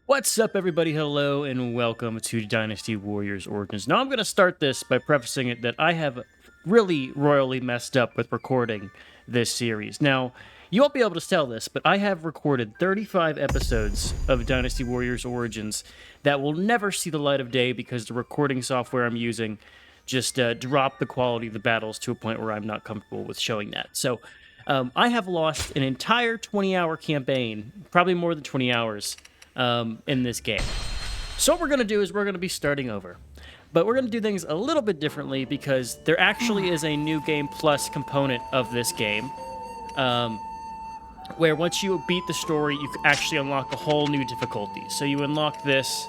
What's up, everybody? Hello, and welcome to Dynasty Warriors Origins. Now, I'm going to start this by prefacing it that I have really royally messed up with recording this series. Now, you won't be able to tell this, but I have recorded 35 episodes of Dynasty Warriors Origins that will never see the light of day because the recording software I'm using just dropped the quality of the battles to a point where I'm not comfortable with showing that. So, I have lost an entire 20-hour campaign, probably more than 20 hours, in this game. So what we're going to do is we're going to be starting over. But we're going to do things a little bit differently because there actually is a new game plus component of this game, where once you beat the story, you actually unlock a whole new difficulty. So you unlock this,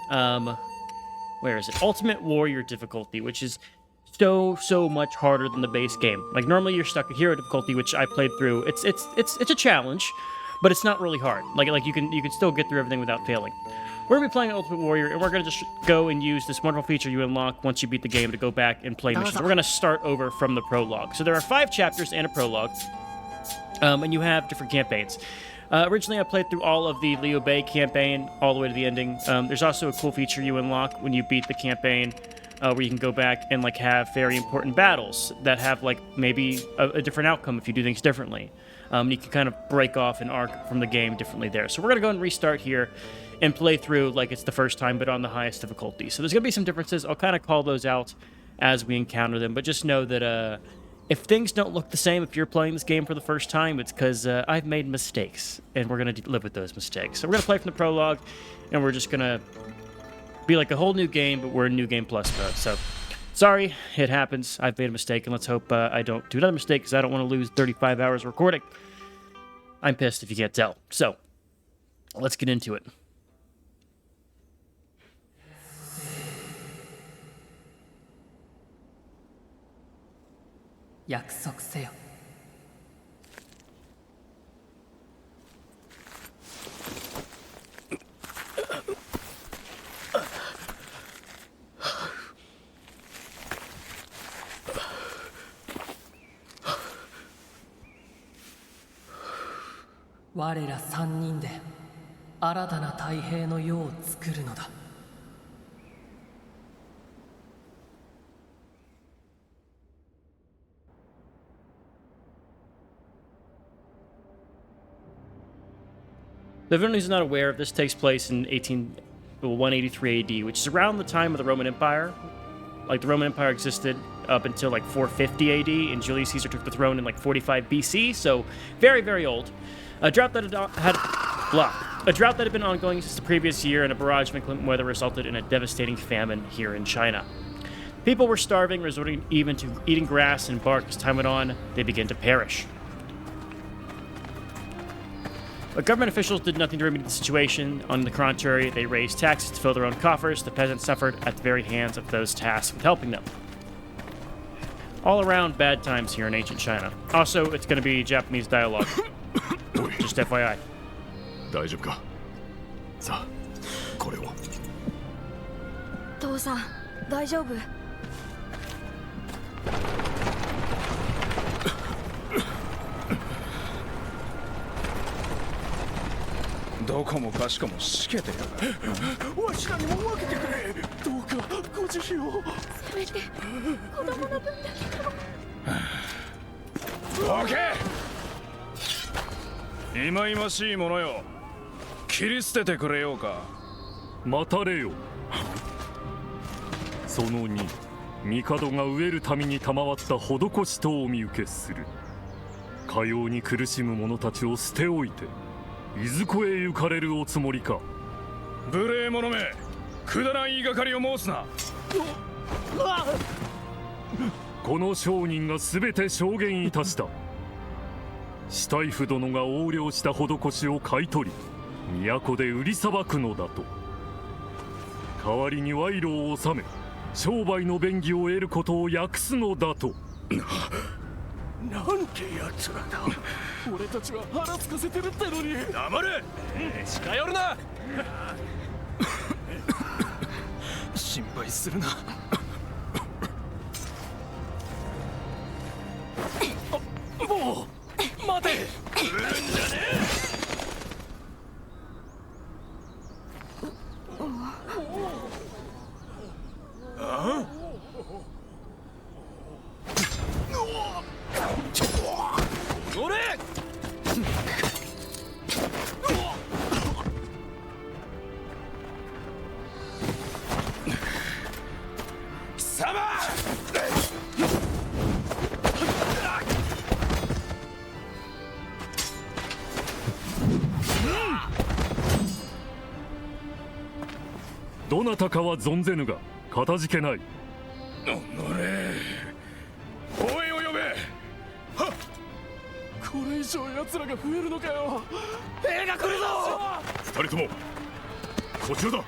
where is it? Ultimate Warrior difficulty, which is so much harder than the base game. Like, normally you're stuck at hero difficulty, which I played through. It's a challenge, but it's not really hard. Like you can still get through everything without failing. We're gonna be playing Ultimate Warrior, and we're gonna just go and use this wonderful feature you unlock once you beat the game to go back and play missions. We're gonna start over from the prologue. So there are 5 chapters and a prologue, and you have different campaigns. Originally, I played through all of the Liu Bei campaign all the way to the ending. There's also a cool feature you unlock when you beat the campaign, where you can go back and have very important battles that have maybe a different outcome if you do things differently. You can kind of break off an arc from the game differently there. So we're going to go and restart here and play through like it's the first time, but on the highest difficulty. So there's going to be some differences. I'll kind of call those out as we encounter them. But just know that if things don't look the same, if you're playing this game for the first time, it's because I've made mistakes, and we're going to live with those mistakes. So we're going to play from the prologue, and we're just going to be like a whole new game, but we're in New Game Plus mode. So sorry, it happens. I've made a mistake, and let's hope I don't do another mistake because I don't want to lose 35 hours recording. I'm pissed if you can't tell. So, let's get into it. If anyone who's not aware, this takes place in 183 AD, which is around the time of the Roman Empire. Like, the Roman Empire existed up until 450 AD, and Julius Caesar took the throne in 45 BC, so very, very old. A drought that had been ongoing since the previous year, and a barrage of inclement weather resulted in a devastating famine here in China. People were starving, resorting even to eating grass and bark. As time went on, they began to perish. But government officials did nothing to remedy the situation. On the contrary, they raised taxes to fill their own coffers. The peasants suffered at the very hands of those tasked with helping them. All around, bad times here in ancient China. Also, it's going to be Japanese dialogue. Just FYI. 大丈夫かさあこれを父さん大丈夫どこもかしこもしけてやがわしらにも分けてくれどうかご慈悲をせめて子供の分だけどけいまいましいものよ切り捨ててくれようか待たれよその2帝が飢える民に賜った施しとお見受けするかように苦しむ者たちを捨ておいていずこへ行かれるおつもりか無礼者めくだらん言いがかりを申すなこの商人が全て証言いたしたシュタイフ殿が横領した施しを買い取り都で売りさばくのだと代わりに賄賂を納め商売の便宜を得ることを訳すのだとなんてやつらだ俺たちは腹つかせてるってのに黙れ近寄るな心配するなもう待て来るんじゃねえどなたかは存ぜぬがかたじけない。おのれ応援を呼べ。はっ、これ以上奴らが増えるのかよ。兵が来るぞ。二人ともこちらだ。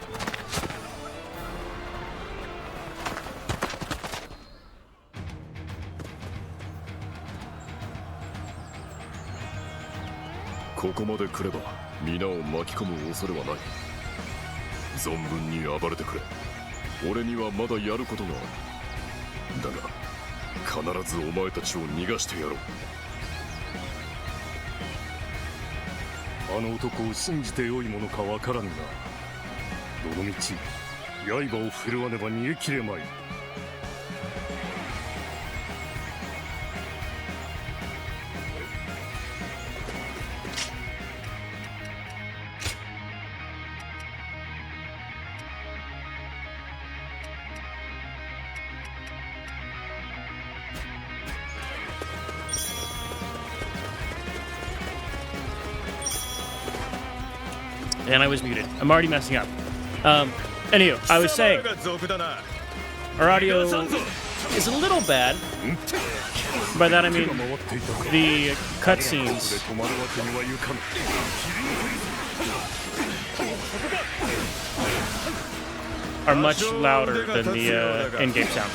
ここまで来れば皆を巻き込む恐れはない。存分に暴れてくれ。俺にはまだやることがある。だが必ずお前たちを逃がしてやろう。あの男を信じてよいものかわからぬが、どのみち刃を振るわねば逃げきれまい。And I was muted. I'm already messing up. Anywho, I was saying, our audio is a little bad. By that I mean the cutscenes are much louder than the in-game sound.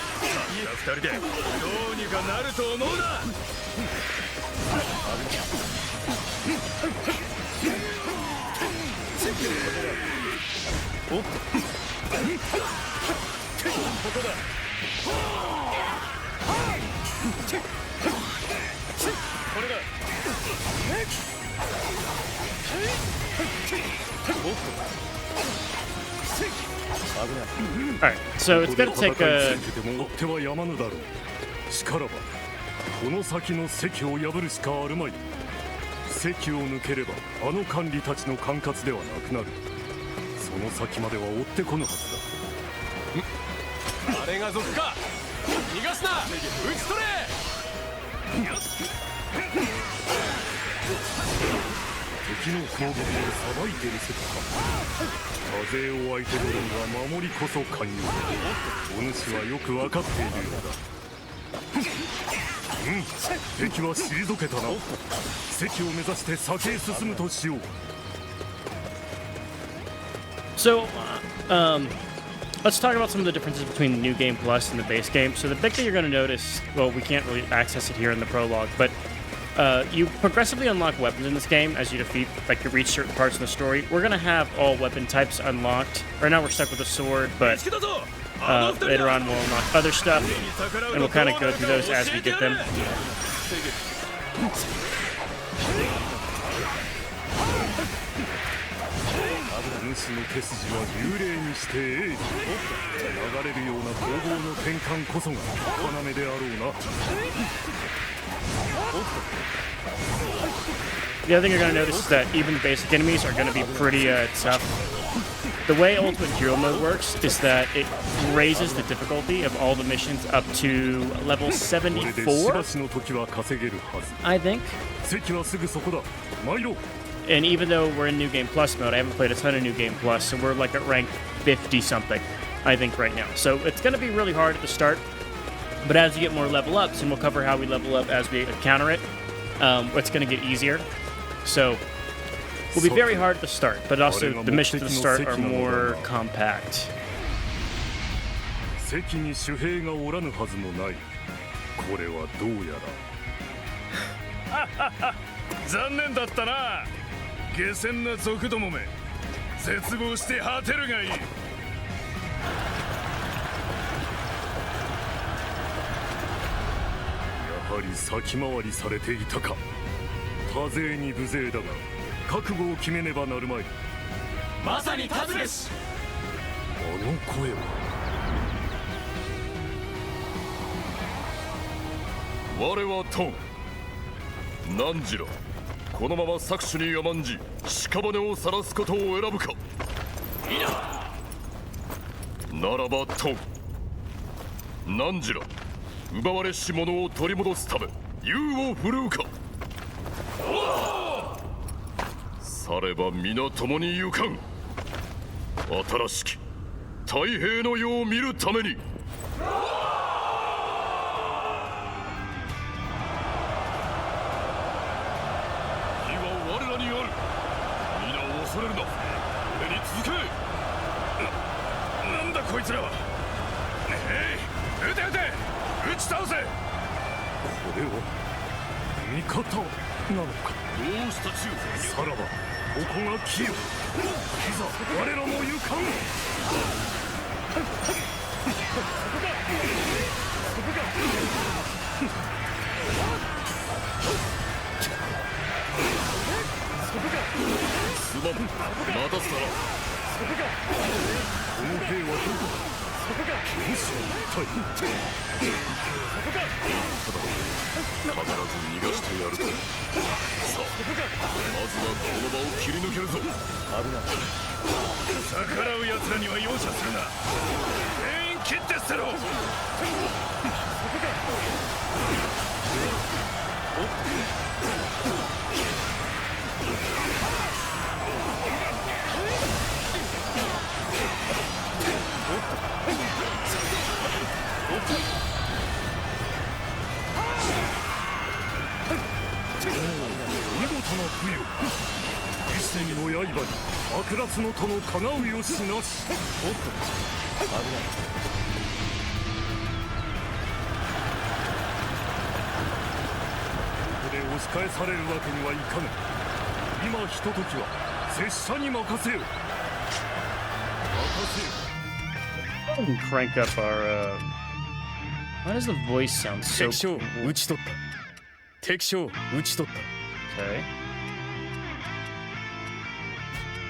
Alright, so it's gonna take a... 手はやまぬだろう。しからばこの先の堰を破るしかあるまい。堰を抜ければあの管理たちの管轄ではなくなる。その先までは追ってこぬはずだ。あれが族か。逃がすな。撃ち取れ。敵の攻撃でさばいてる堰か。多勢を相手取るが守りこそ寛容。お主はよく分かっているようだ。敵は退けたな。堰を目指して先へ進むとしよう。So, let's talk about some of the differences between the new game plus and the base game. So the big thing you're going to notice, well, we can't really access it here in the prologue, but you progressively unlock weapons in this game as you defeat, like you reach certain parts of the story. We're going to have all weapon types unlocked. Right now we're stuck with a sword, but later on we'll unlock other stuff, and we'll kind of go through those as we get them. 主の手筋は幽霊にして鋭利。流れるような攻防の転換こそが要であろうな。The other thing you're going to notice is that even the basic enemies are going to be pretty tough. The way Ultimate Hero Mode works is that it raises the difficulty of all the missions up to level 74, I think. And even though we're in New Game Plus mode, I haven't played a ton of New Game Plus, so we're like at rank 50-something, I think, right now. So it's going to be really hard at the start, but as you get more level ups, and we'll cover how we level up as we encounter it, it's going to get easier. So will be very hard at the start, but also the missions at the start are more compact. 堰に守兵がおらぬはずもない。これはどうやら。残念だったな。下船な族どもめ。絶望して果てるがいい。やはり先回りされていたか。多勢に無勢だが覚悟を決めねばなるまい。まさに立つべし。あの声は。我はトン。何時らこのまま搾取に甘んじ屍を晒すことを選ぶか。いいな。ならばトン。何時ら奪われし者を取り戻すため勇を振るうか。されば皆共に行かん。新しき太平の世を見るために。我らにある。皆を恐れるな。俺に続け。なんだこいつらは。撃て撃て、撃ち倒せ。これは味方なのか。どうした中世。さらばここがキヨ。いざ我らも行かん。すまん、待たせたな。この兵はどこだ。どうしよう一体。必ず逃がしてやると。さあ、まずはこの場を切り抜けるぞ。逆らう奴らには容赦するな。全員切って捨てろ。見事な不よ。一戦の刃に悪辣の殿かがうよしなし。ここで押し返されるわけにはいかぬ。今ひとときは拙者に任せよ。任せよ。We can crank up our. Why does the voice sound so 敵将 cool? 討ち取った。敵将討ち取った。 Okay.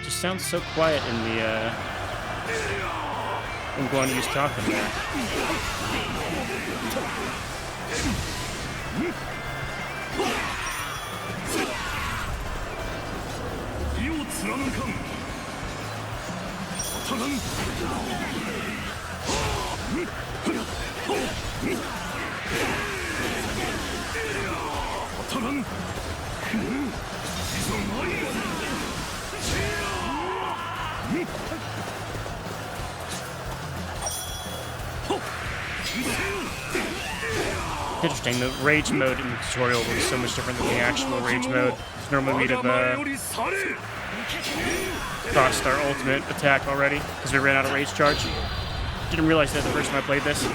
Just sounds so quiet in the when Guanyang's talking there. 意を貫かん。当たらん。当たらん。いざ参る。Interesting. The rage mode in the tutorial was so much different than the actual rage mode. Normally we'd have crossed our ultimate attack already because we ran out of rage charge. Didn't realize that the first time I played this.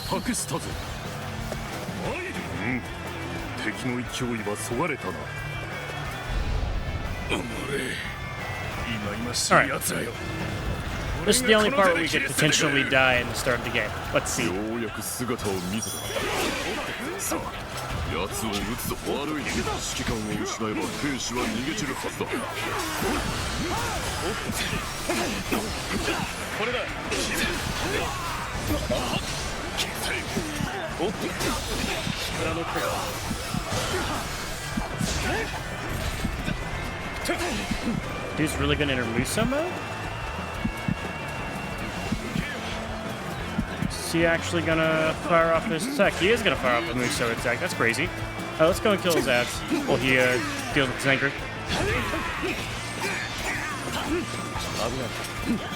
託したぞ。敵の勢いはそがれたな。All right. This is the only part where we could potentially die in the start of the game. Let's see. ようやく姿を見せた。さあ、奴を撃つぞ。悪い。指揮官を失えば兵士は逃げ散るはずだ。これだ。おっと。力の子が。Dude's really gonna enter Musa mode? Is he actually gonna fire off his attack? He is gonna fire off the Musa attack. That's crazy. Let's go and kill his ads while he deals with his anger.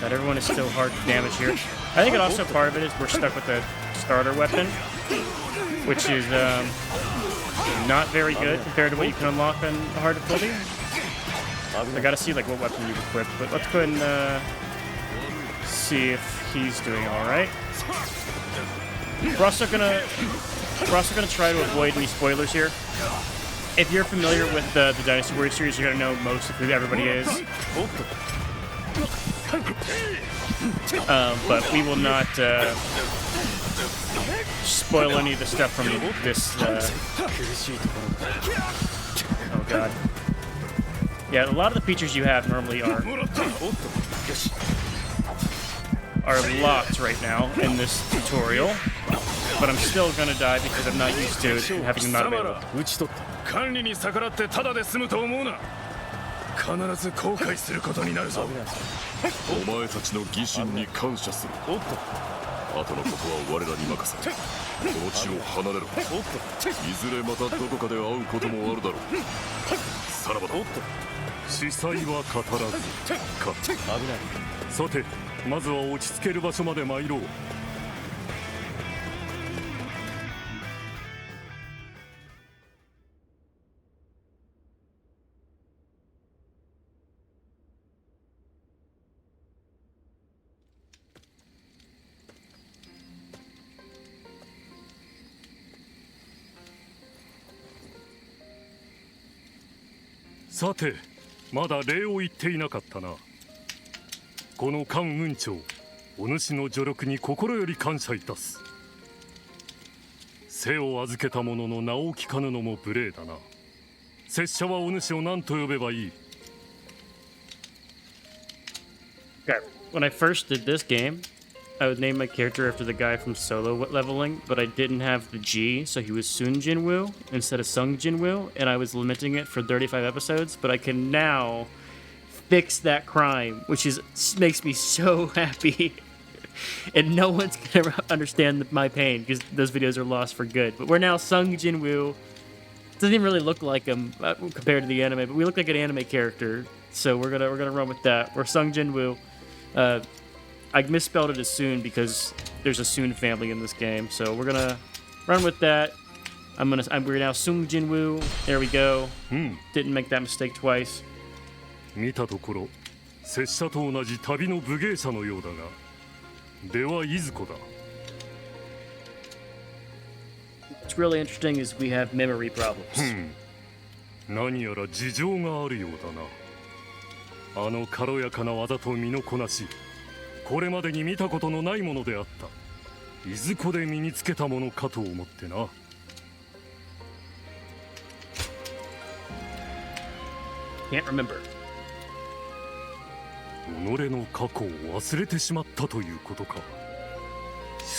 God, everyone is still hard to damage here. I think it also part of it is we're stuck with the starter weapon, which is not very good compared to what you can unlock on the hard difficulty. I gotta see like what weapon you equip, but let's go ahead and see if he's doing all right. We're also gonna try to avoid any spoilers here. If you're familiar with the Dynasty Warriors series, you're gonna know most of who everybody is. But we will not spoil any of the stuff from this. Oh god. Yeah, a lot of the features you have normally are locked right now in this tutorial, but I'm still gonna die because I'm not used to having them not available. 管理に逆らってただで済むと思うな。必ず後悔することになるぞ。お前たちの義心に感謝する。あとのことは我らに任せ、この地を離れろ。いずれまたどこかで会うこともあるだろう。さらばだ。司祭は語らずか。危ない。さて、まずは落ち着ける場所まで参ろう。さて、まだ礼を言っていなかったな。この官運長、お主の助力に心より感謝いたす。背を預けた者の名を聞かぬのも無礼だな。拙者はお主を何と呼べばいい？ Okay. When I first did this game, I would name my character after the guy from solo leveling, but I didn't have the G, so he was Sun Jinwoo instead of Sung Jinwoo, and I was lamenting it for 35 episodes, but I can now fix that crime, which makes me so happy. And no one's gonna ever understand my pain, because those videos are lost for good. But we're now Sung Jinwoo. Doesn't even really look like him compared to the anime, but we look like an anime character, so we're gonna run with that. We're Sung Jinwoo. I misspelled it as Soon because there's a Soon family in this game, so we're gonna run with that. We're now Sung Jinwoo. There we go. Didn't make that mistake twice. 見たところ、拙者と同じ旅の武芸者のようだが、ではいずこだ。What's really interesting is we have memory problems. 何やら事情があるようだな。あの軽やかな技と身のこなし、これまでに見たことのないものであった。いずこで身につけたものかと思ってな。Can't remember. 己の過去を忘れてしまったということか。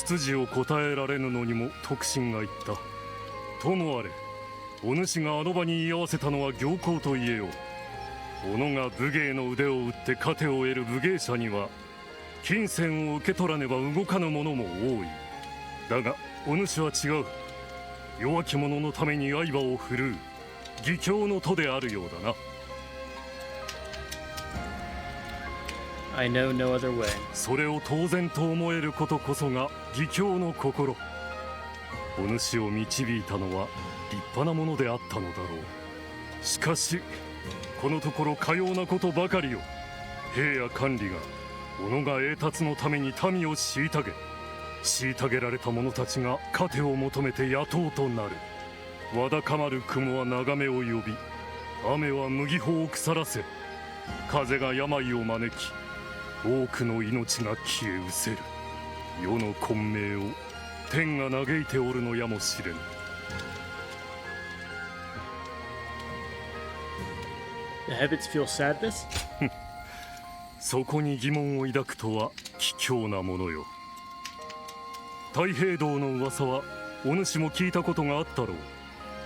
出自を答えられぬのにも特進が言った。ともあれ、お主があの場に居合わせたのは行幸と言えよう。己が武芸の腕を打って糧を得る武芸者には、金銭を受け取らねば動かぬ者も多い。だがお主は違う。弱き者のために刃を振るう義兄の徒であるようだな。I know no other way. それを当然と思えることこそが義兄の心。お主を導いたのは立派なものであったのだろう。しかしこのところかようなことばかりよ。兵や管理が己が栄達のために民を虐げられた者たちが糧を求めて野党となる。わだかまる雲は眺めを呼び、雨は麦穂を腐らせ、風が病を招き、多くの命が消え失せる。世の混迷を天が嘆いておるのやもしれぬ。The heavens feel sadness? そこに疑問を抱くとは卑怯なものよ。太平道の噂はお主も聞いたことがあったろう。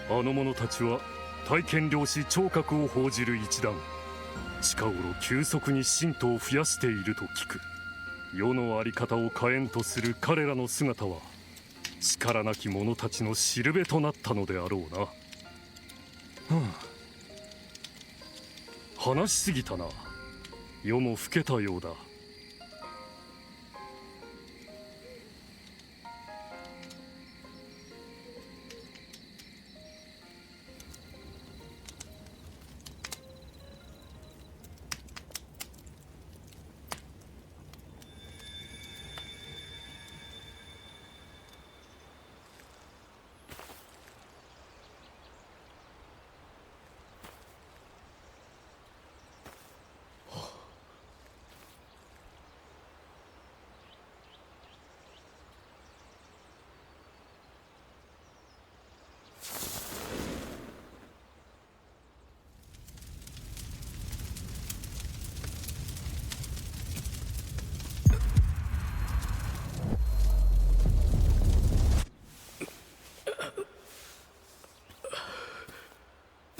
あの者たちは大権領士聴覚を報じる一団。近頃急速に信徒を増やしていると聞く。世の在り方を変えんとする彼らの姿は力なき者たちのしるべとなったのであろうな。話しすぎたな。夜も更けたようだ。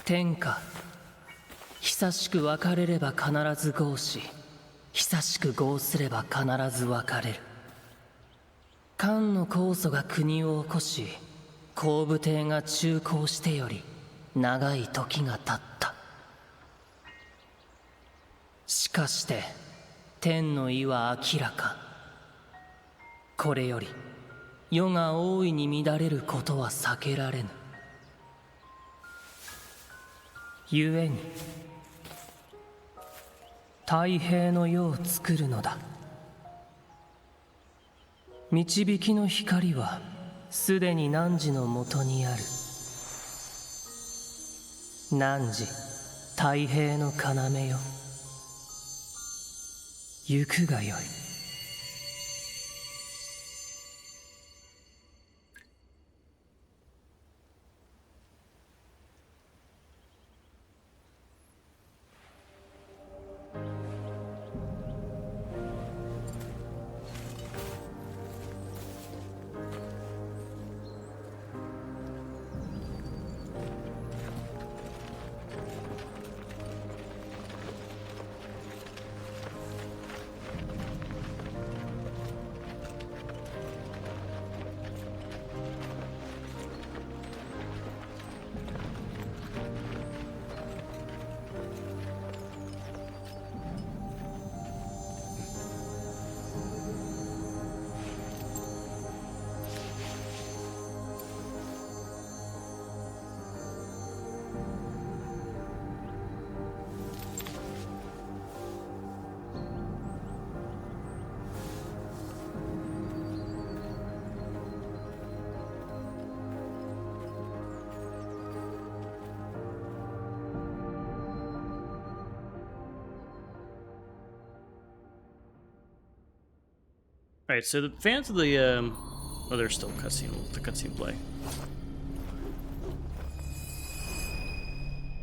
天下、久しく別れれば必ず合し、久しく合すれば必ず別れる。漢の酵素が国を起こし、後部帝が中興してより長い時が経った。しかして天の意は明らか。これより世が大いに乱れることは避けられぬ。故に太平の世を作るのだ。導きの光はすでに汝のもとにある。汝太平の要よ、行くがよい。Alright, so the fans of the, oh, there's still cutscene, we'll let the cutscene play.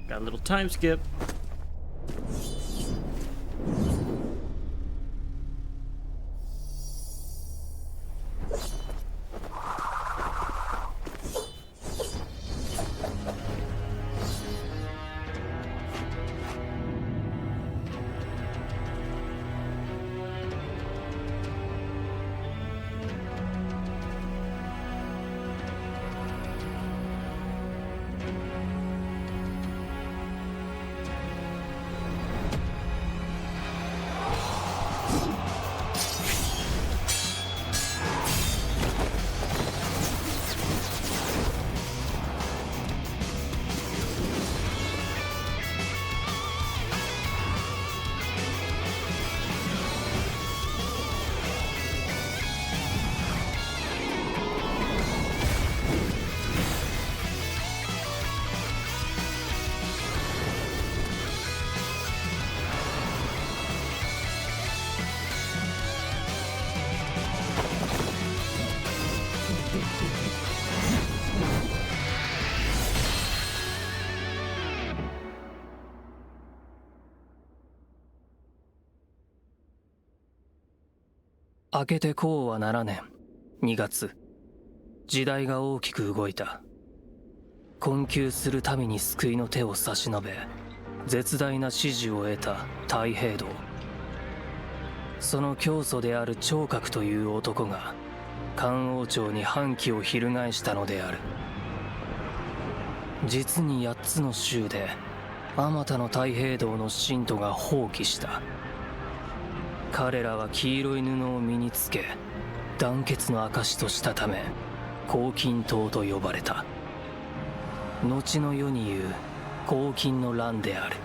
Got a little time skip.明けてこうは7年2月、時代が大きく動いた。困窮する民に救いの手を差し伸べ、絶大な支持を得た太平道。その教祖である聴覚という男が漢王朝に反旗を翻したのである。実に8つの州であまたの太平道の信徒が蜂起した。彼らは黄色い布を身につけ、団結の証としたため黄金党と呼ばれた。後の世に言う黄金の乱である。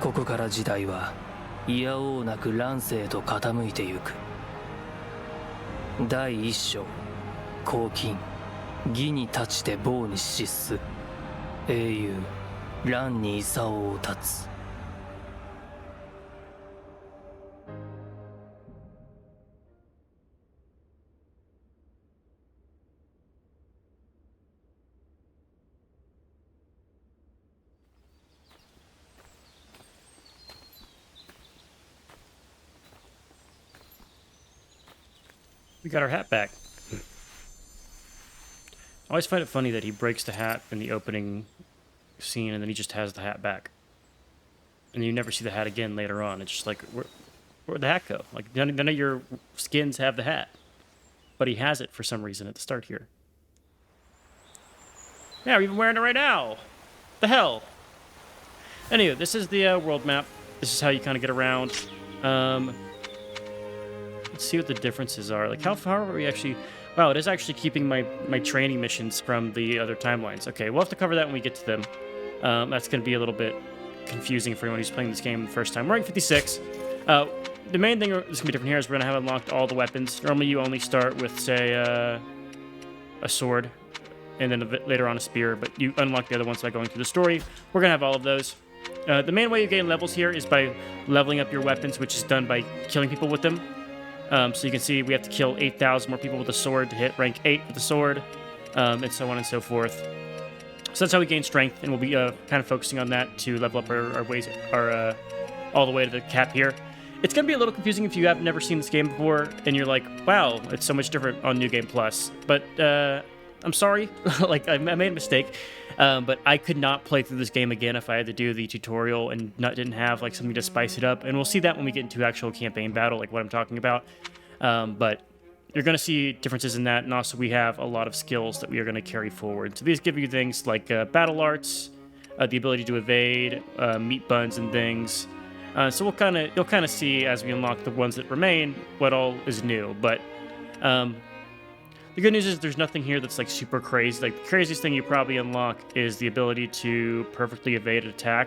ここから時代はいやおうなく乱世へと傾いてゆく。第一章、黄金、義に立ちて暴に失す。英雄、乱に功を立つ。We got our hat back. I always find it funny that he breaks the hat in the opening scene and then he just has the hat back. And you never see the hat again later on. It's just like, where'd the hat go? Like, none of your skins have the hat. but he has it for some reason at the start here. Yeah, we're even wearing it right now. The hell? Anyway, this is the world map. This is how you kind of get around. Let's see what the differences are. Like, how far are we actually... Wow, it is actually keeping my training missions from the other timelines. Okay, we'll have to cover that when we get to them. That's going to be a little bit confusing for anyone who's playing this game the first time. We're rank 56. The main thing that's going to be different here is we're going to have unlocked all the weapons. Normally, you only start with, say, a sword, and then a bit later on a spear, but you unlock the other ones by going through the story. We're going to have all of those. The main way you gain levels here is by leveling up your weapons, which is done by killing people with them. So you can see we have to kill 8,000 more people with a sword to hit rank 8 with the sword, and so on and so forth. So that's how we gain strength, and we'll be kind of focusing on that to level up our all the way to the cap here. It's going to be a little confusing if you have never seen this game before, and you're like, wow, it's so much different on New Game Plus. But I'm sorry, like I made a mistake, but I could not play through this game again if I had to do the tutorial and didn't have like something to spice it up. And we'll see that when we get into actual campaign battle, like what I'm talking about. But you're going to see differences in that, and also we have a lot of skills that we are going to carry forward. So these give you things like battle arts, the ability to evade, meat buns and things. So you'll kind of see as we unlock the ones that remain what all is new. But the good news is there's nothing here that's like super crazy. Like the craziest thing you probably unlock is the ability to perfectly evade an attack,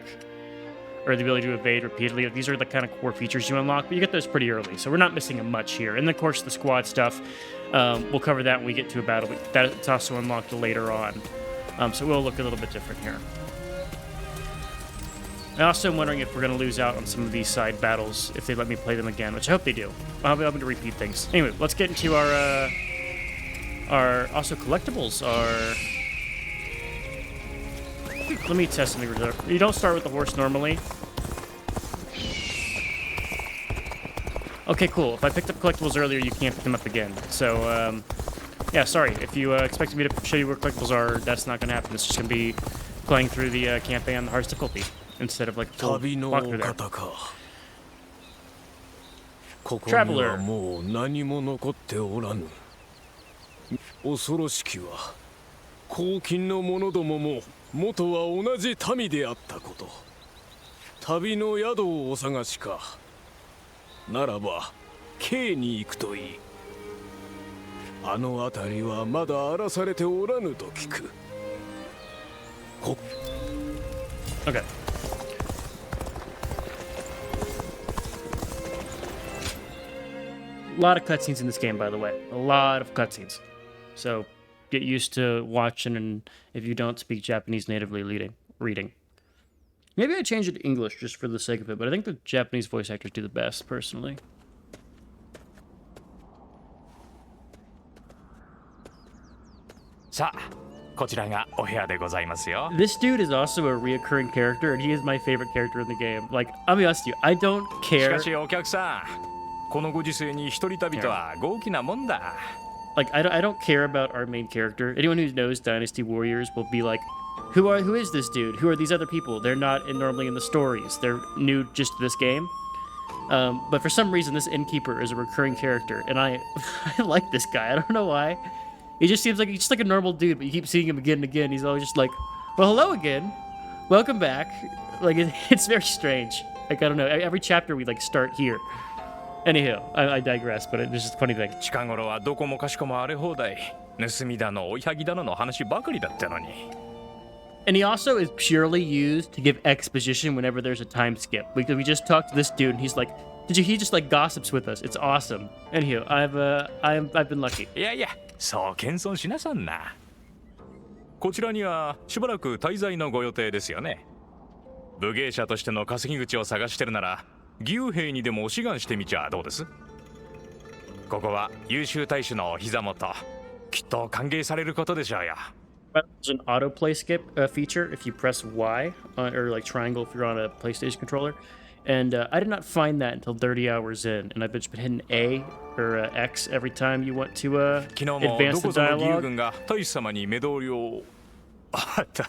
or the ability to evade repeatedly. These are the kind of core features you unlock, but you get those pretty early, so we're not missing much here. And then, of course, the squad stuff, we'll cover that when we get to a battle. That's also unlocked later on, so we'll look a little bit different here. I also am wondering if we're going to lose out on some of these side battles if they let me play them again, which I hope they do. I'll be able to repeat things. Anyway, let's get into our also collectibles are... Let me test something. You don't start with the horse normally. Okay, cool. If I picked up collectibles earlier, you can't pick them up again. So, yeah, sorry. If you expected me to show you where collectibles are, that's not going to happen. It's just going to be playing through the campaign on the hardest difficulty instead of like a full walkthrough there. Traveler. 恐ろしきは黄金の者どもも元は同じ民であったこと。旅の宿をお探しか。ならば京に行くといい。あの辺りはまだ荒らされておらぬと聞く。Okay. A lot of cutscenes in this game, by the way. A lot of cutscenes. So get used to watching, and if you don't speak Japanese natively, reading. Maybe I change it to English just for the sake of it, but I think the Japanese voice actors do the best, personally. This dude is also a reoccurring character, and he is my favorite character in the game. Like, I'll be honest with you, I don't care. Like, I don't care about our main character. Anyone who knows Dynasty Warriors will be like, who is this dude? Who are these other people? They're not normally in the stories. They're new just to this game. But for some reason, this innkeeper is a recurring character, and I like this guy. I don't know why. He just seems like he's just like a normal dude, but you keep seeing him again and again. He's always just like, well, hello again. Welcome back. Like, it's very strange. Like, I don't know. Every chapter we, like, start here. Anywho, I digress, but it's just a funny thing. And he also is purely used to give exposition whenever there's a time skip. We just talked to this dude, and he's like, he just like gossips with us. It's awesome. Anywho, I've been lucky. Yeah. そう謙遜しなさんな。こちらにはしばらく滞在のご予定ですよね。武芸者としての稼ぎ口を探してるなら、義勇兵にでも志願してみちゃどうです？ここは優秀大使のお膝元。きっと歓迎されることでしょうよ。There's an autoplay skip feature if you press Y or like triangle if you're on a PlayStation controller. And I did not find that until 30 hours in, and I've just been hitting A or X every time you want to advance the dialogue. あっと、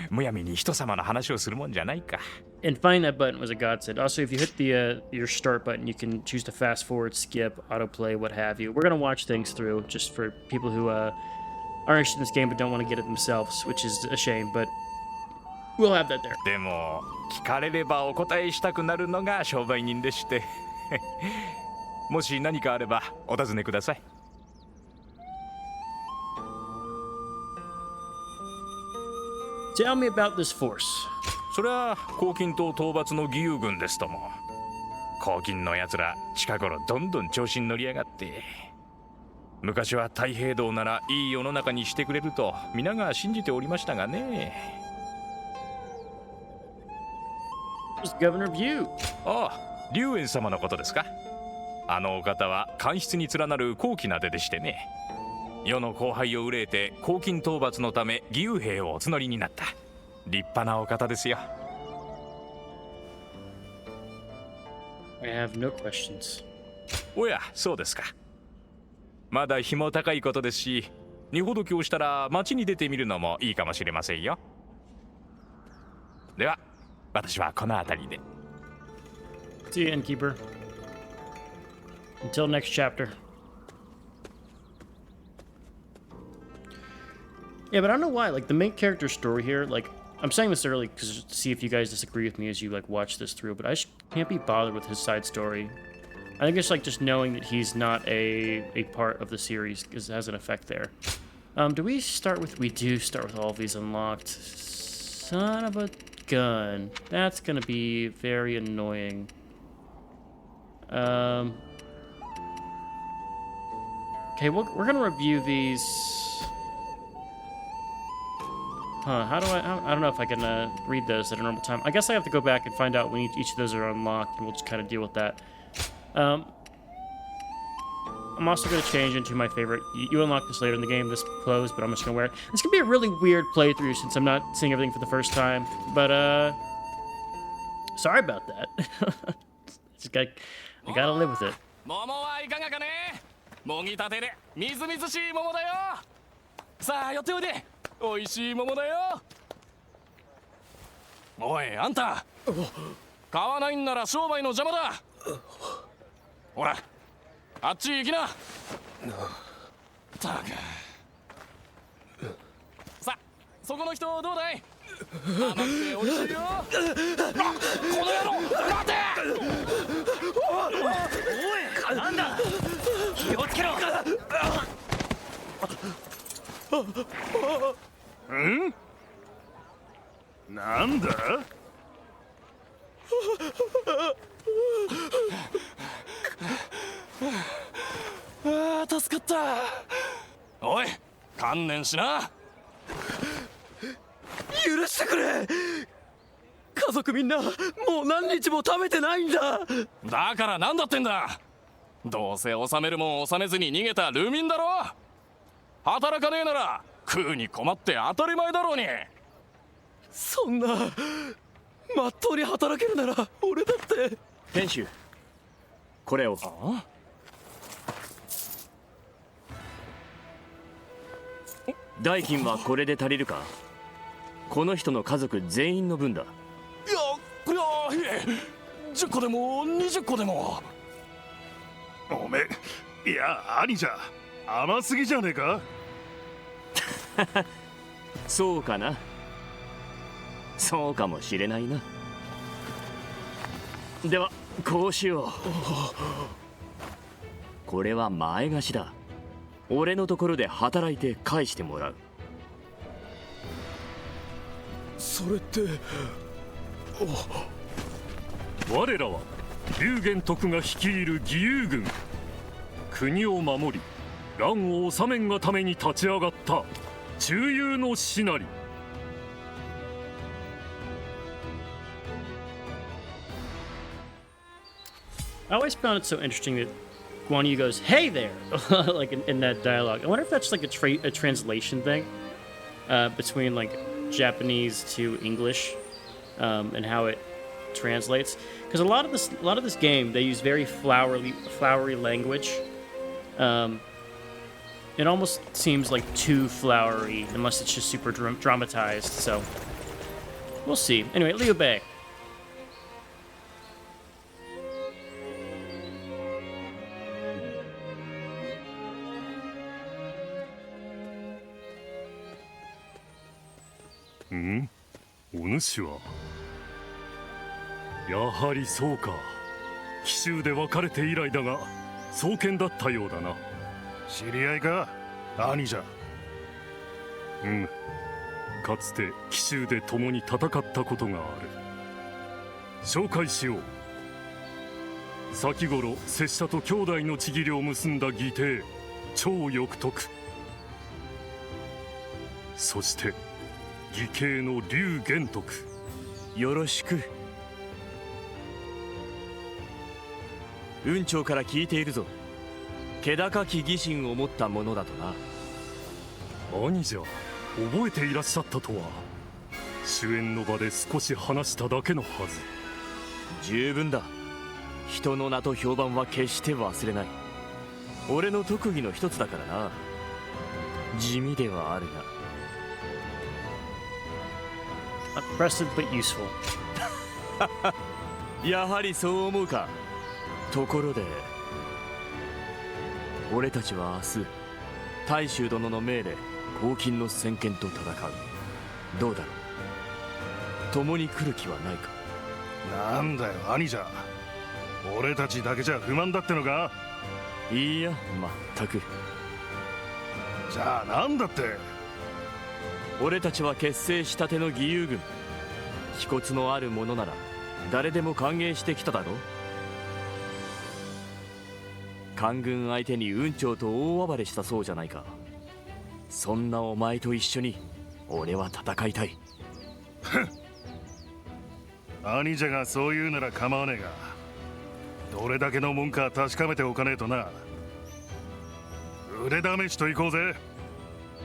むやみに人様の話をするもんじゃないか。And finding that button was a godsend. Also, if you hit the your start button, you can choose to fast forward, skip, autoplay, what have you. We're gonna watch things through just for people who are interested in this game but don't want to get it themselves, which is a shame, but we'll have that there. でも聞かれればお答えしたくなるのが商売人でしてもし何かあればお尋ねください。Tell me about this force. それは黄金島討伐の義勇軍ですとも。黄金のやつら近頃どんどん調子に乗りやがって、昔は太平道ならいい世の中にしてくれると皆が信じておりましたがね。Just Governor of Yu. ああ、龍炎様のことですか。あのお方は官室に連なる高貴な出でしてね。世の後輩を憂えて黄金討伐のため義勇兵をお募りになった立派なお方ですよ。I have no questions. おや、そうですか。まだ日も高いことですし、荷ほどきをしたら街に出てみるのもいいかもしれませんよ。では、私はこの辺りで。See you, Innkeeper. Until next chapter. Yeah, but I don't know why. Like, the main character story here, like, I'm saying this early because to see if you guys disagree with me as you, like, watch this through, but I just can't be bothered with his side story. I think it's, like, just knowing that he's not a part of the series because it has an effect there. Do we start with... We do start with all of these unlocked. Son of a gun. That's gonna be very annoying. Okay, we're gonna review these... Huh, how do I don't know if I can read those at a normal time. I guess I have to go back and find out when each of those are unlocked, and we'll just kind of deal with that. I'm also going to change into my favorite. You unlock this later in the game, this clothes, but I'm just going to wear it. It's going to be a really weird playthrough since I'm not seeing everything for the first time. But, sorry about that. I gotta live with it. 桃はいかがかね。もぎたてでみずみずしい桃だよ。さあ寄っておいで。おいしい桃だよ。おいあんた、買わないんなら商売の邪魔だ。ほらあっち行きな。たく。さ、そこの人どうだい。甘くておいしいよ。この野郎待て。おいなんだ。気をつけろ。ん？なんだ？ああ助かった。おい観念しな。許してくれ。家族みんなもう何日も食べてないんだ。だからなんだってんだ。どうせ納めるもん納めずに逃げた流民だろ。働かねえなら食うに困って当たり前だろうに。そんなまっとうに働けるなら俺だって。店主、これを。代金はこれで足りるか。この人の家族全員の分だ。いや10個でも20個でも。おめえ、いや兄じゃ甘すぎじゃねえか。そうかな。そうかもしれないな。ではこうしよう。これは前貸しだ。俺のところで働いて返してもらう。それって。我らは龍玄徳が率いる義勇軍。国を守り乱を治めんがために立ち上がった忠勇の士なり。I always found it so interesting that Guanyu goes, "Hey there," like in that dialogue. I wonder if that's like a translation thing between like Japanese to English and how it translates. Because a lot of this game they use very flowery language. it almost seems like too flowery, unless it's just super dramatized. So we'll see. Anyway, Liu Bei. Hmm? お主はやはりそうか。紀州で別れて以来だが双剣だったようだな。知り合いか兄じゃ。うん、かつて紀州で共に戦ったことがある。紹介しよう。先頃拙者と兄弟のちぎりを結んだ義弟超欲徳、そして義兄の劉玄徳。よろしく。雲長から聞いているぞ。気高き義心を持ったものだとな。兄じゃ、覚えていらっしゃったとは。主演の場で少し話しただけのはず。十分だ。人の名と評判は決して忘れない。俺の特技の一つだからな。地味ではあるが。Oppressive but useful. やはりそう思うか。ところで俺たちは明日大衆殿の命で黄金の先見と戦う。どうだろう。共に来る気はないか。なんだよ兄じゃ。俺たちだけじゃ不満だってのか。いいや、まったく。じゃあなんだって。俺たちは結成したての義勇軍。気骨のある者なら誰でも歓迎してきただろう。官軍相手に雲長と大暴れしたそうじゃないか。そんなお前と一緒に俺は戦いたい。兄者がそう言うなら構わねえが、どれだけのもんか確かめておかねえとな。腕試しと行こうぜ。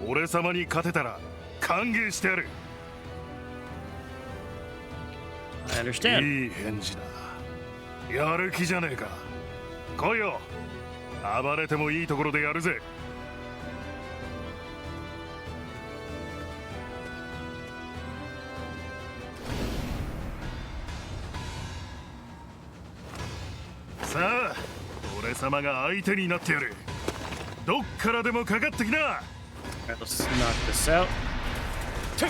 俺様に勝てたら歓迎してやる。 I understand. いい返事だ。やる気じゃねえか。来いよ。暴れてもいいところでやるぜ。さあ、俺様が相手になってやる。どっからでもかかってきな。 Alright, let's knock this out. な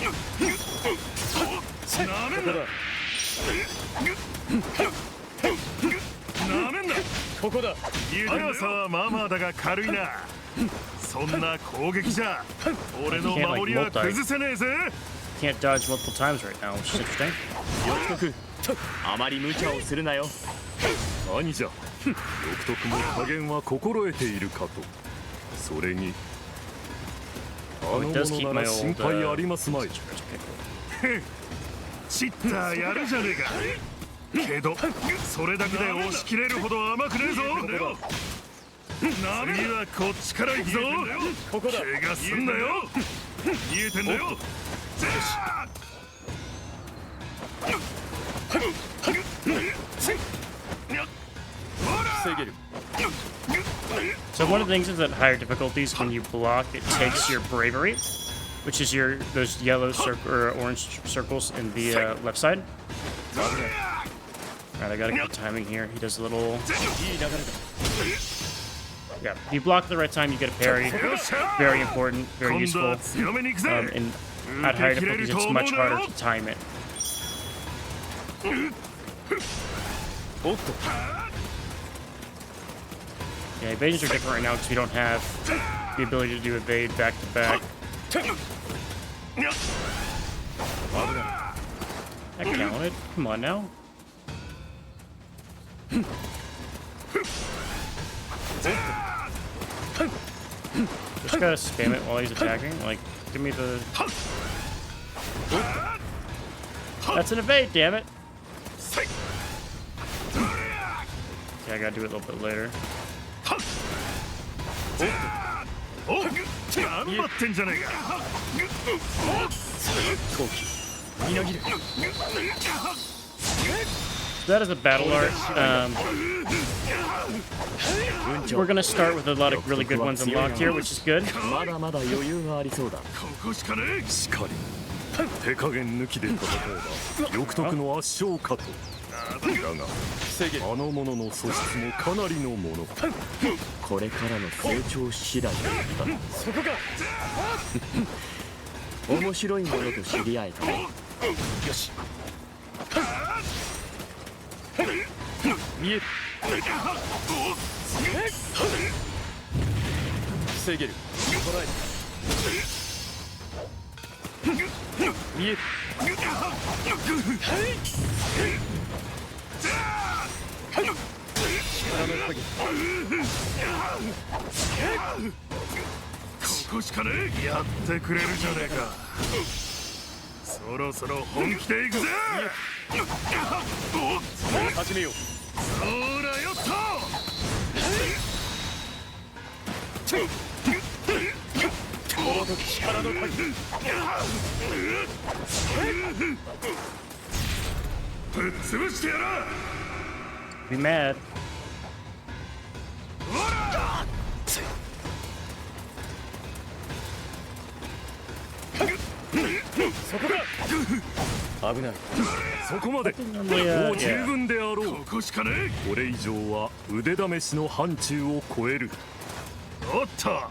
めんな。なめんな。ここだ。速さはまあまあだが軽いな。そんな攻撃じゃ俺の守りは崩せねえぜ。 Can't dodge multiple times right now, which is interesting. 欲得。あまり無茶をするなよ。兄じゃ、欲得も加減は心得ているかと。それにあの者なら心配ありますまい。チッターやるじゃねえか。けどそれだけで押し切れるほど甘くねえぞ。次はこっちから行くぞ。怪我すんなよ。見えてんだよ。So one of the things is that higher difficulties, when you block, it takes your bravery, which is those yellow or orange circles in the left side. Alright, I gotta get the timing here. He does a little. Yeah, if you block at the right time, you get a parry. Very important, very useful. And at higher difficulties, it's much harder to time it. Yeah, evasions are different right now because we don't have the ability to do evade back to back. That counted. Come on now. Just gotta spam it while he's attacking. Like, give me the. That's an evade, damn it. Yeah, I gotta do it a little bit later. 頑張ってんじゃねえか。後期みなぎる。That is a battle art. We're gonna start with a lot of really good ones unlocked here, which is good. まだまだ余裕がありそうだ。ここしかねえ。しかり手加減抜きで戦えば翼徳の圧勝かと。だがあの者の素質もかなりのもの。これからの成長次第だ。そこか。面白いものと知り合えたね。よし。見える。防げる。捉えた。見える。ここしかねえ。やってくれるじゃねえか。そろそろ本気で行くぜ。始めよう。そらよっと。この時力の限り。ぶっ潰してやら。 Be mad. そこか。危ない。そこまで。もう十分であろう。ここしかねえ。これ以上は腕試しの範疇を超える。おっと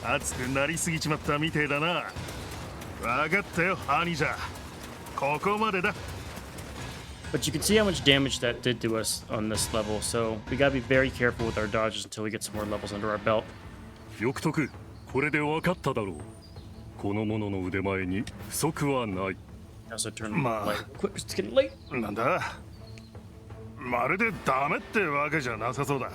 熱くなりすぎちまったみてえだな。分かったよ兄者。ここまでだ。 But you can see how much damage that did to us on this level, so we gotta be very careful with our dodges until we get some more levels under our belt. 翼徳、これで分かっただろう。この者の腕前に不足はない。Also turn Ma. light. Quick, it's getting late. なんだまるでダメってわけじゃなさそうだ。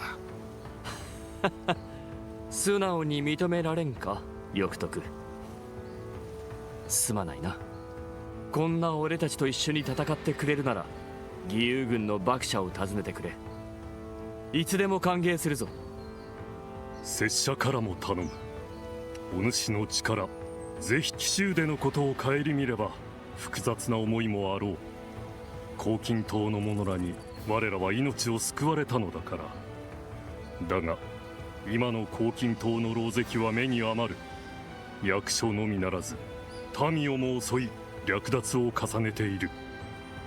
素直に認められんか、翼徳。すまないな。こんな俺たちと一緒に戦ってくれるなら、義勇軍の幕者を訪ねてくれ。いつでも歓迎するぞ。拙者からも頼む。お主の力、ぜひ奇襲でのことを顧みれば複雑な思いもあろう。黄金島の者らに我らは命を救われたのだから。だが今の黄金島の狼藉は目に余る。役所のみならず民をも襲い略奪を重ねている。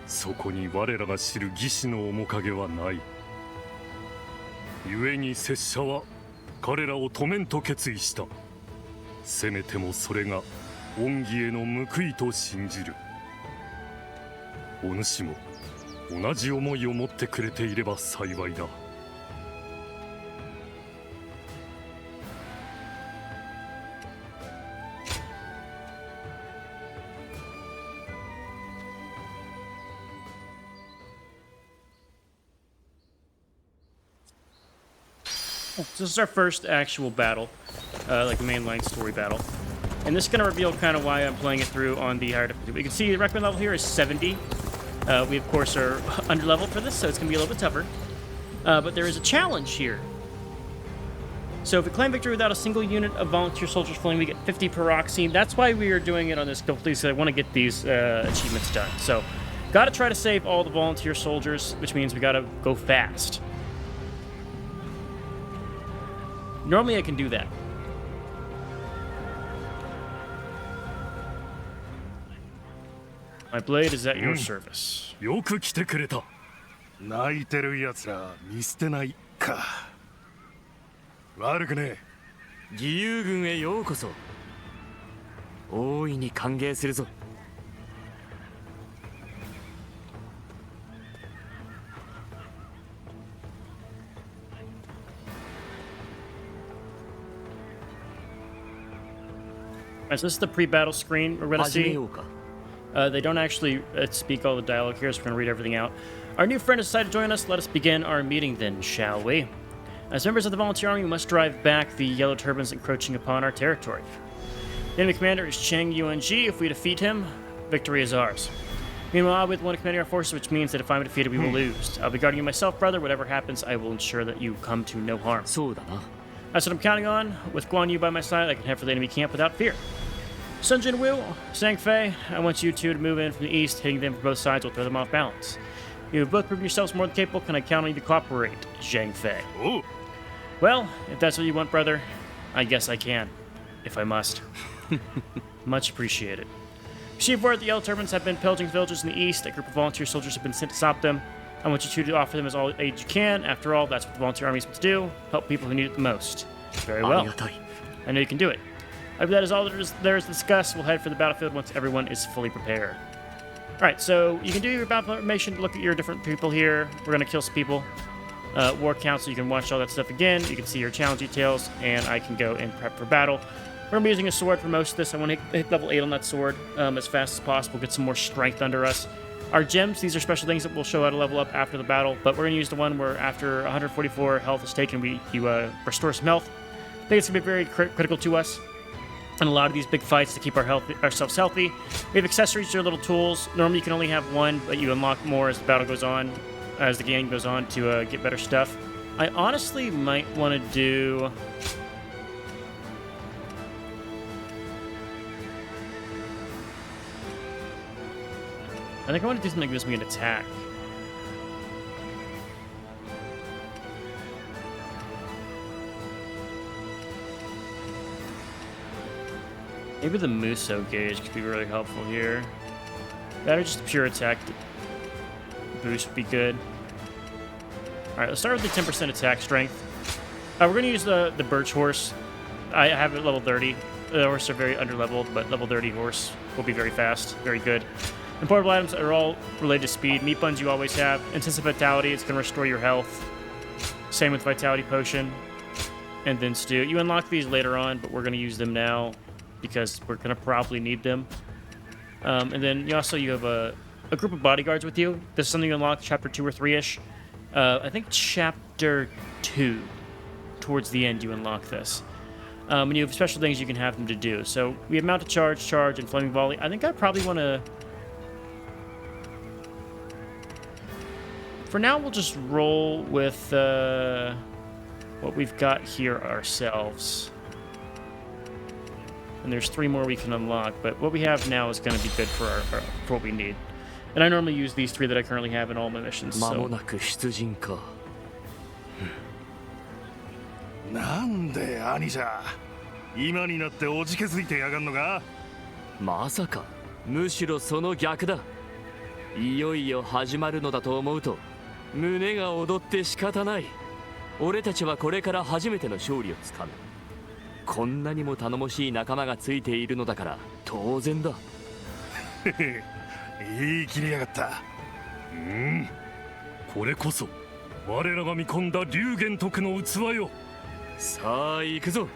そこに我らが知る義士の面影はない。故に拙者は彼らを止めんと決意した。せめてもそれが恩義への報いと信じる。お主も同じ思いを持ってくれていれば幸いだ。So this is our first actual battle, like a mainline story battle. And this is going to reveal kind of why I'm playing it through on the higher difficulty. You can see the recommend level here is 70. We, of course, are under leveled for this, so it's going to be a little bit tougher. But there is a challenge here. So if we claim victory without a single unit of volunteer soldiers falling, we get 50 per oxine. That's why we are doing it on this difficulty, because I want to get these achievements done. So, got to try to save all the volunteer soldiers, which means we got to go fast. Normally I can do that. My blade is at your service. よく来てくれた。泣いてるやつら見捨てないか。悪くねえ。義勇軍へようこそ。大いに歓迎するぞ。Alright, so this is the pre-battle screen we're going to 始め see. ようか。They don't actually speak all the dialogue here, so we're going to read everything out. Our new friend has decided to join us. Let us begin our meeting then, shall we? As members of the volunteer army, we must drive back the yellow turbans encroaching upon our territory. The enemy commander is Chang Yuan. If we defeat him, victory is ours. Meanwhile, I'll be the one commanding our forces, which means that if I'm defeated, we will lose. I'll be guarding you myself, brother. Whatever happens, I will ensure that you come to no harm. そうだな。 That's what I'm counting on. With Guanyu by my side, I can head for the enemy camp without fear. Sun Jin Wu, Sang Fei, I want you two to move in from the east, hitting them from both sides will throw them off balance. You have both proven yourselves more than capable. Can I count on you to cooperate? Zhang Fei. Oh, Well, if that's what you want, brother, I guess I can. If I must. Much appreciated. Received word the Yellow Turbans have been pillaging villages in the east. A group of volunteer soldiers have been sent to stop them. I want you two to offer them as all aid you can. After all, that's what the volunteer army is meant to do. Help people who need it the most. Very well. I know you can do it. I believe that is all there is to discuss. We'll head for the battlefield once everyone is fully prepared. Alright, so you can do your battle information, look at your different people here. We're going to kill some people. War count, so you can watch all that stuff again. You can see your challenge details, and I can go and prep for battle. We're going to be using a sword for most of this. I want to hit level 8 on that sword as fast as possible, get some more strength under us. Our gems, these are special things that will show how to level up after the battle, but we're going to use the one where after 144 health is taken, you restore some health. I think it's going to be very critical to us in a lot of these big fights to keep ourselves healthy. We have accessories, or little tools. Normally you can only have one, but you unlock more as the battle goes on, as the game goes on to get better stuff. I honestly might want to do... I think I want to do something that gives me an attack. Maybe the Muso gauge could be really helpful here. That or just a pure attack boost would be good. Alright, let's start with the 10% attack strength. We're going to use the Birch Horse. I have it at level 30. The horses are very underleveled, but level 30 horse will be very fast, very good. And portable items are all related to speed. Meat buns you always have. Intensive Vitality, it's going to restore your health. Same with Vitality Potion. And then Stew. You unlock these later on, but we're going to use them now because we're going to probably need them. And then you have a group of bodyguards with you. This is something you unlock chapter 2 or 3-ish. I think chapter 2, towards the end, you unlock this. And you have special things you can have them to do. So we have Mounted Charge, and Flaming Volley. I think I probably want to... For now, we'll just roll with what we've got here ourselves. And there's 3 more we can unlock, but what we have now is going to be good for what we need. And I normally use these 3 that I currently have in all my missions. So. なんで兄者今になっておじけづいてやがんのかまさかむしろその逆だいよいよ始まるのだと思うと胸が躍って仕方ない俺たちはこれから初めての勝利をつかむこんなにも頼もしい仲間がついているのだから当然だいい切りやがったこれこそ我らが見込んだ龍玄徳の器よさあ行くぞ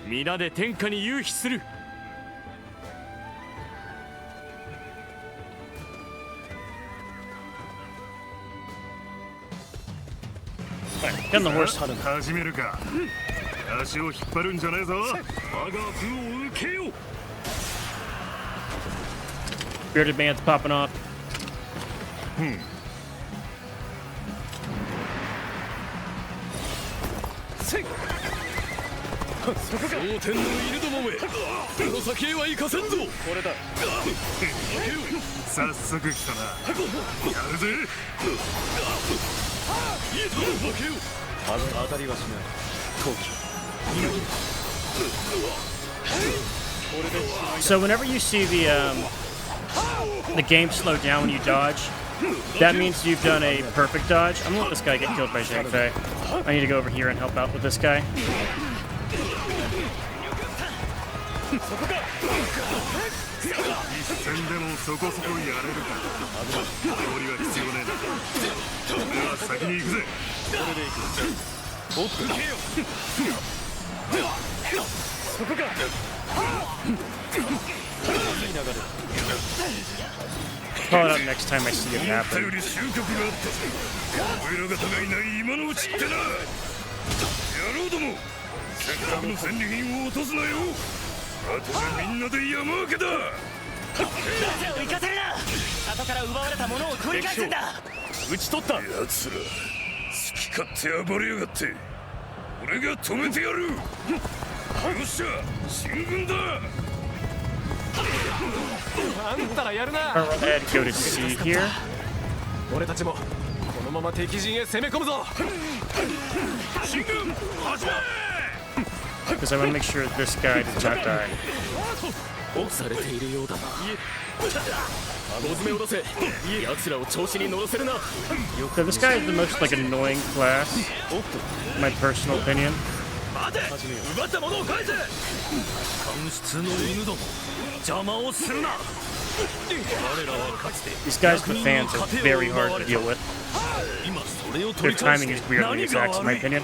皆で天下に夕日する Get on the horse. 始めるか足を引っ張るんじゃねえぞ我が軍を受けよ Bearded man's popping off. 蒼天の犬どもめこの先へは行かせんぞこれだ早速来たなやるぜ当たりはしない陶器 So whenever you see the game slow down when you dodge, that means you've done a perfect dodge. I'm gonna let this guy get killed by Zhang Fei. I need to go over here and help out with this guy. 一戦でもそこそこやれるか料理は必要ねえな俺は先に行くぜそれで行くおっとけよそこかCall it out next time I see it 思った happen. より終局があったぜおいら方がいない今のうちってな野郎どもせっかくの戦利品を落とすなよあとでみんなで山分けだ行かせるな後から奪われたものを取り返すんだ撃ち取った奴ら好き勝手暴れやがって俺が止めてやるよっしゃ進軍だあんたらやるな Alright, go to C here. 俺たちもこのまま敵陣へ攻め込むぞ。 Because I want to make sure this guy does not die. 押されているようだな。顎詰めを出せ。奴らを調子に乗らせるな。 So this guy is the most like annoying class, in my personal opinion. 待て。奪ったものを返せ。官室の犬ども、邪魔をするな。 These guys with fans are very hard to deal with. Their timing is weirdly exact, in my opinion.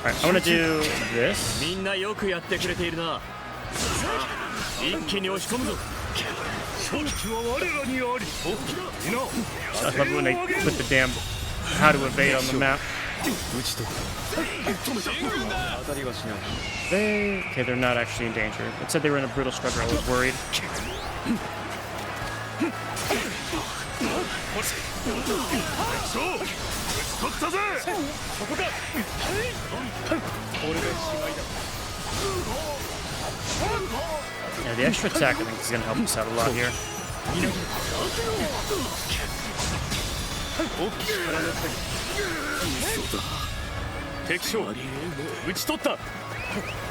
Alright, I want to do this. みんなよくやってくれているな。一気に押し込むぞ。 勝機は我らにあり。 I love when they put the damn how to evade on the map. Okay, they're not actually in danger. It said they were in a brutal struggle. I was worried. Yeah, the extra attack I think is going to help us out a lot here.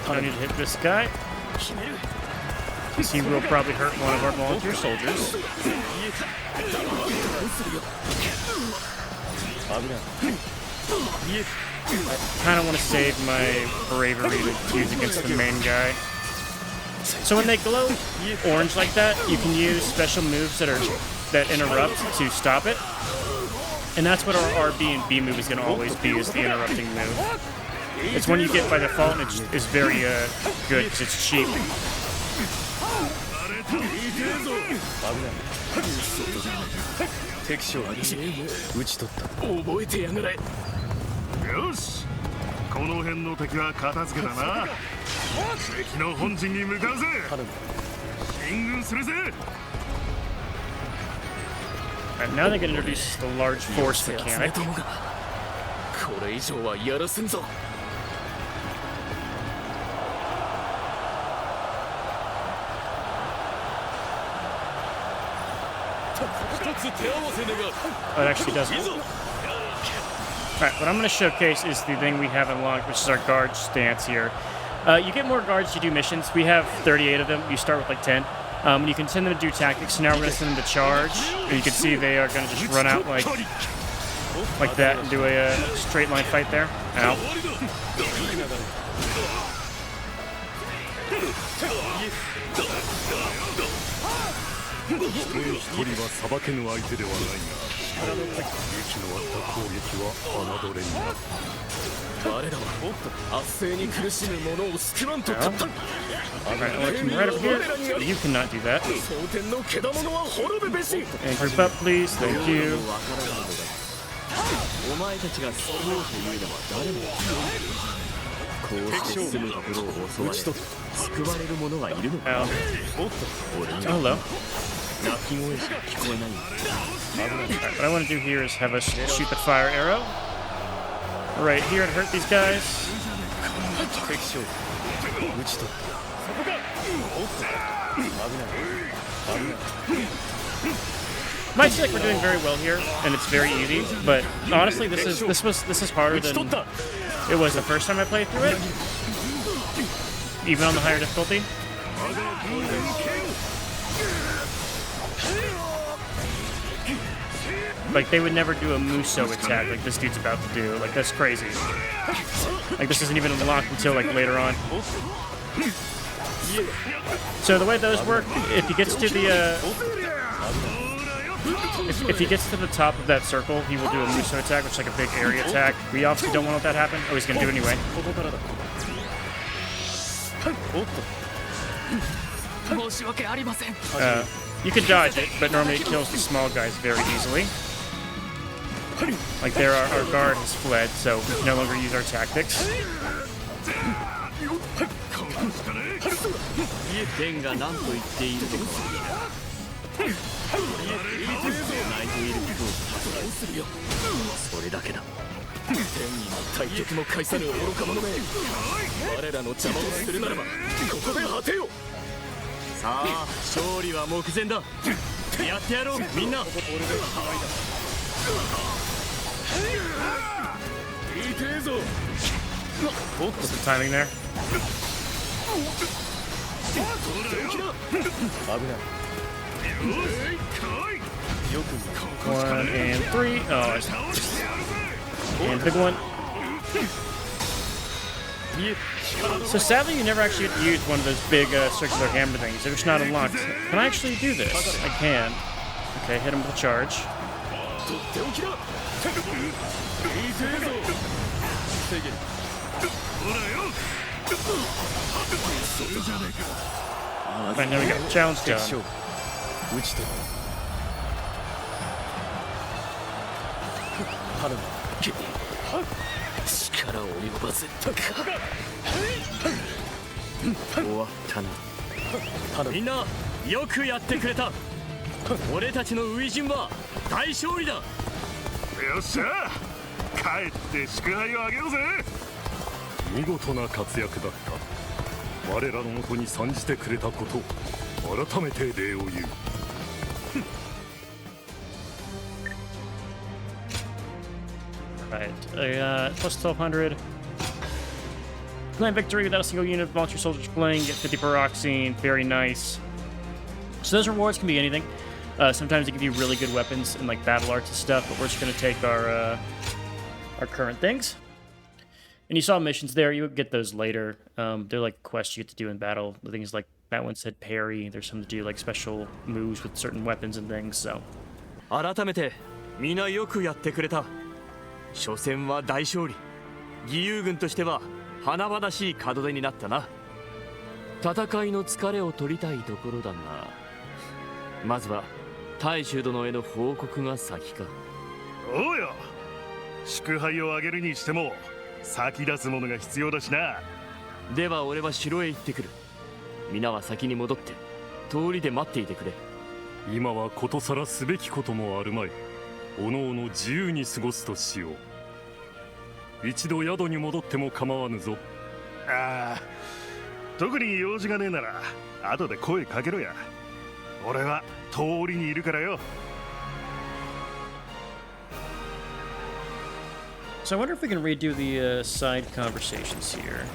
I need to hit this guy. He will probably hurt one of our volunteer soldiers. I kind of want to save my bravery to use against the main guy. So when they glow orange like that, you can use special moves that interrupt to stop it. And that's what our RB and B move is going to always be, is the interrupting move. It's one you get by default, and it's very good because it's cheap. 敵将撃ち取った。覚えてやがれ。よし、この辺の敵は片付けだな。敵の本陣に向かうぜ。進軍するぜ。 And now they can introduce the large force mechanic. これ以上はやらせんぞ。 Oh, it actually doesn't. Alright, what I'm going to showcase is the thing we have unlocked, which is our guard stance here. You get more guards, you do missions. We have 38 of them. You start with like 10. And you can send them to do tactics. So now we're going to send them to charge. And you can see they are going to just run out like that and do a straight line fight there. Ow. Alright, I want to come right over here. You cannot do that. And group up, please. Thank you. お前たちが救おうというのは誰もこうして住むところを襲われ救われる者がいるのか Oh, 俺に hello. 泣き声しか聞こえない Alright, what I want to do here is have us shoot the fire arrow right here and hurt these guys. Might seem like we're doing very well here, and it's very easy, but honestly, this is harder than it was the first time I played through it, even on the higher difficulty. Like, they would never do a Muso attack like this dude's about to do. Like, that's crazy. Like, this isn't even unlocked until, like, later on. So the way those work, if he gets to the, if he gets to the top of that circle, he will do a Muso attack, which is like a big area attack. We obviously don't want that to happen. Oh, he's gonna do it anyway. 申し訳ありません You can dodge it, but normally it kills the small guys very easily. Like there, our guard has fled, so we can no longer use our tactics. レンが何と言っているのか泣いていることを発言するよそれだけだ天にも対局も介さぬ愚か者め我らの邪魔をするならばここで果てよさあ勝利は目前だやってやろうみんな What's the timing there? 1 and 3. Oh, and big one. So sadly, you never actually get to use one of those big circular hammer things. They're just not unlocked. Can I actually do this? I can. Okay, hit him with a charge. Right, there we go. Challenge done. 力及ばずとか終わったな。みんなよくやってくれた。俺たちの初陣は大勝利だ。よっしゃ帰って祝杯をあげようぜ。見事な活躍だった。我らのもとに参じてくれたことを改めて礼を言う。Right, plus 1200. Claim victory without a single unit of volunteer soldiers playing. Get 50 per Oxine. Very nice. So those rewards can be anything. Sometimes they give you really good weapons and like battle arts and stuff, but we're just gonna take our current things. And you saw missions there. You would get those later. They're like quests you get to do in battle. The things like that one said parry. There's some to do like special moves with certain weapons and things. So. 改めてみんなよくやってくれた。初戦は大勝利。義勇軍としては華々しい門出になったな。戦いの疲れを取りたいところだが、まずは大衆殿への報告が先か。おうよ。祝杯をあげるにしても先立つものが必要だしな。では俺は城へ行ってくる。皆は先に戻って通りで待っていてくれ。今はことさらすべきこともあるまい。おのおの自由に過ごすとしよう。一度宿に戻っても構わぬぞ。ああ、特に用事がねえなら後で声かけろや。俺は通りにいるからよ。So I wonder if we can redo the side conversations here.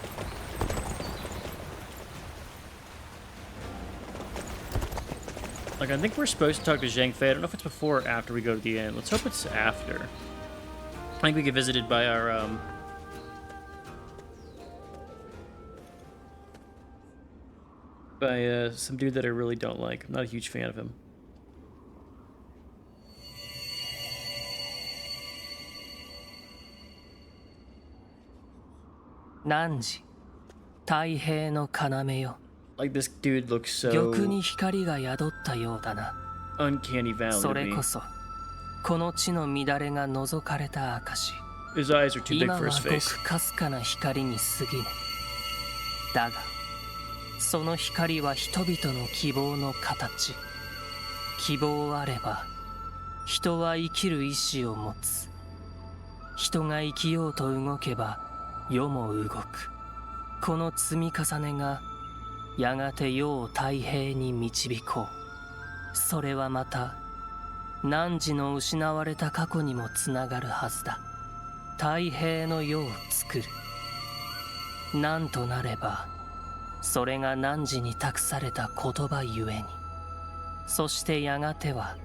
Like, I think we're supposed to talk to Zhang Fei. I don't know if it's before or after we go to the end. Let's hope it's after. I think we get visited by our, by, some dude that I really don't like. I'm not a huge fan of him. 汝、太平の要よ。 Like, this dude looks so 玉に光が宿ったようだな。 uncanny valley そ to れ me. こそ、この地の乱れが覗かれた証。 His eyes are too big 今は for ご his く face. かすかな光に過ぎぬ。だが、その光は人々の希望の形。希望あれば、人は生きる意志を持つ。人が生きようと動けば、世も動く。この積み重ねが、やがて世を太平に導こう。それはまた、汝の失われた過去にもつながるはずだ。太平の世を作る。なんとなれば、それが汝に託された言葉ゆえに。そしてやがては、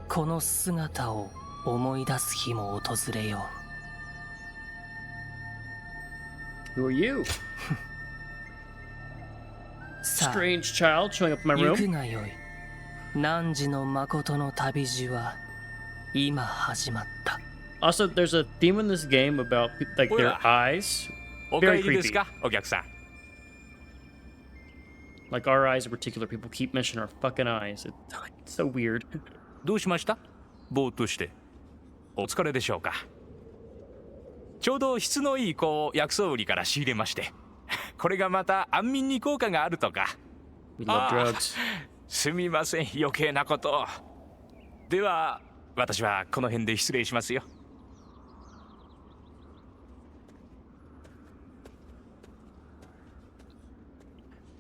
この姿を思い出す日も訪れよう。 Who are you? さあ、 Strange child showing up in my 行く room. がよい。汝の誠の旅路は今始まった。 Also, there's a theme in this game about like their Hola. eyes. お帰 Very りです creepy. か、お客さん。 Like our eyes in particular, people keep mentioning our fucking eyes. It's so weird. どうしました？ぼーっとして。お疲れでしょうか。ちょうど質のいい子を薬草売りから仕入れまして、これがまた安眠に効果があるとか。 We love drugs. すみません、余計なことを。では私はこの辺で失礼しますよ。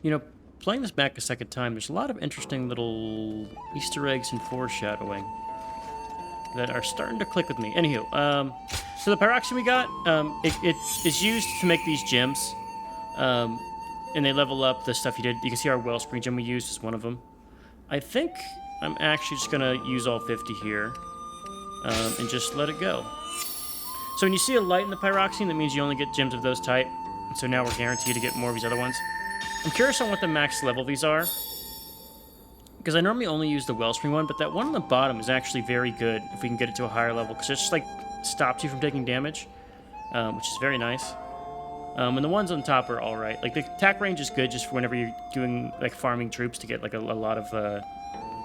You know, playing this back a second time, there's a lot of interesting little Easter eggs and foreshadowing. that are starting to click with me. Anywho, so the pyroxene we got, it is used to make these gems, and they level up the stuff you did. You can see our wellspring gem we used is one of them. I think I'm actually just gonna use all 50 here, and just let it go. So when you see a light in the pyroxene, that means you only get gems of those type. And so now we're guaranteed to get more of these other ones. I'm curious on what the max level these are, because I normally only use the wellspring one, but that one on the bottom is actually very good if we can get it to a higher level, because it just like stops you from taking damage, which is very nice. And the ones on top are all right. Like the attack range is good just for whenever you're doing like farming troops to get like a lot of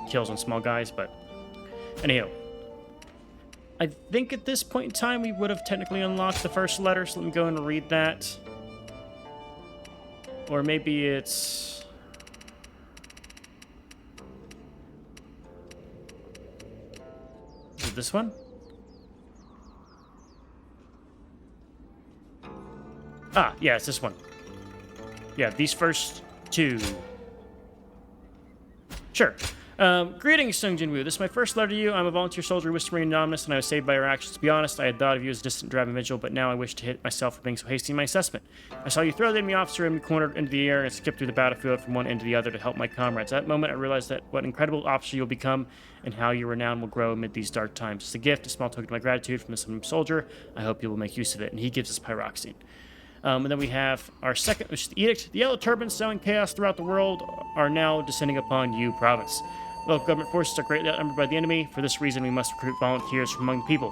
kills on small guys. But anyhow, I think at this point in time we would have technically unlocked the first letter. So let me go and read that. Or maybe it's... Is it this one? Ah, yeah, it's this one. Yeah, these first two. Sure. Greetings, Sung Jinwoo. This is my first letter to you. I'm a volunteer soldier who wished to remain anonymous, and I was saved by your actions. To be honest, I had thought of you as a distant driving vigil, but now I wish to hit myself for being so hasty in my assessment. I saw you throw the enemy officer and me cornered into the air and skip through the battlefield from one end to the other to help my comrades. At that moment, I realized that what incredible officer you'll become and how your renown will grow amid these dark times. It's a gift, a small token of my gratitude from this soldier. I hope you will make use of it. And he gives us pyroxene. And then we have our second, which is the edict. The yellow turbans sowing chaos throughout the world are now descending upon you, province. Local government forces are greatly outnumbered by the enemy. For this reason, we must recruit volunteers from among the people.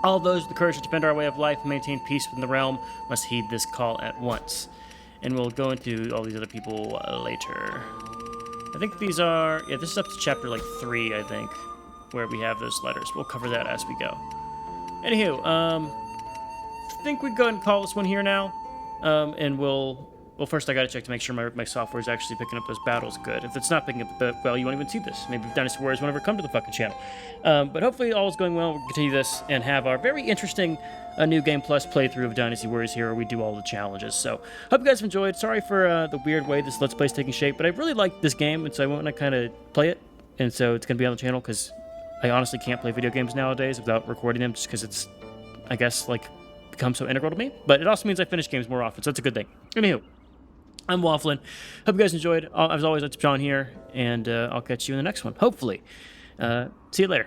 All those with the courage to defend our way of life and maintain peace within the realm must heed this call at once. And we'll go into all these other people later. I think these are... Yeah, this is up to chapter, like, 3, I think, where we have those letters. We'll cover that as we go. Anywho, I think we go ahead and call this one here now. And we'll... Well, first I gotta check to make sure my software is actually picking up those battles good. If it's not picking up, well, you won't even see this. Maybe Dynasty Warriors won't ever come to the fucking channel. But hopefully all is going well. We'll continue this and have our very interesting New Game Plus playthrough of Dynasty Warriors here, where we do all the challenges. So, hope you guys have enjoyed. Sorry for the weird way this Let's Play is taking shape, but I really like this game, and so I want to kind of play it. And so it's going to be on the channel, because I honestly can't play video games nowadays without recording them, just because it's, I guess, like, become so integral to me. But it also means I finish games more often, so that's a good thing. Anywho. I'm waffling. Hope you guys enjoyed. As always, it's John here, and I'll catch you in the next one, hopefully. See you later.